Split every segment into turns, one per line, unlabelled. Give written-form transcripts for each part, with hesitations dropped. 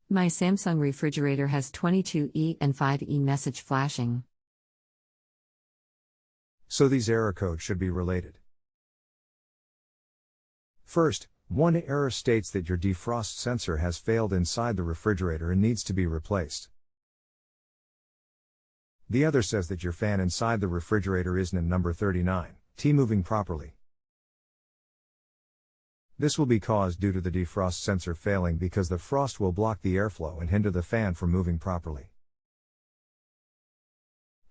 My Samsung refrigerator has 22E and 5E message flashing.
So these error codes should be related. First, one error states that your defrost sensor has failed inside the refrigerator and needs to be replaced. The other says that your fan inside the refrigerator isn't in number 39, T moving properly. This will be caused due to the defrost sensor failing because the frost will block the airflow and hinder the fan from moving properly.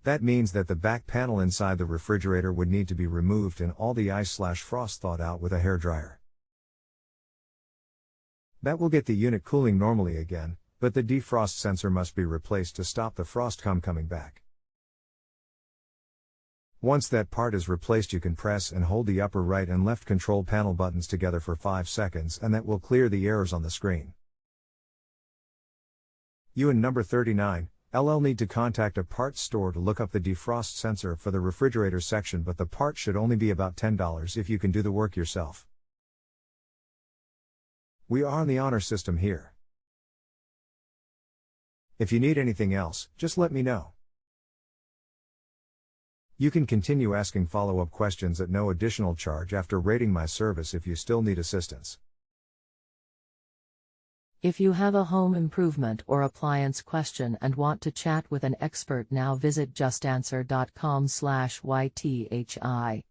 That means that the back panel inside the refrigerator would need to be removed and all the ice/frost thawed out with a hairdryer. That will get the unit cooling normally again, but the defrost sensor must be replaced to stop the frost coming back. Once that part is replaced, you can press and hold the upper right and left control panel buttons together for 5 seconds and that will clear the errors on the screen. You and number 39, LL need to contact a parts store to look up the defrost sensor for the refrigerator section, but the part should only be about $10 if you can do the work yourself. We are on the honor system here. If you need anything else, just let me know. You can continue asking follow-up questions at no additional charge after rating my service if you still need assistance.
If you have a home improvement or appliance question and want to chat with an expert now, visit JustAnswer.com/YTHI.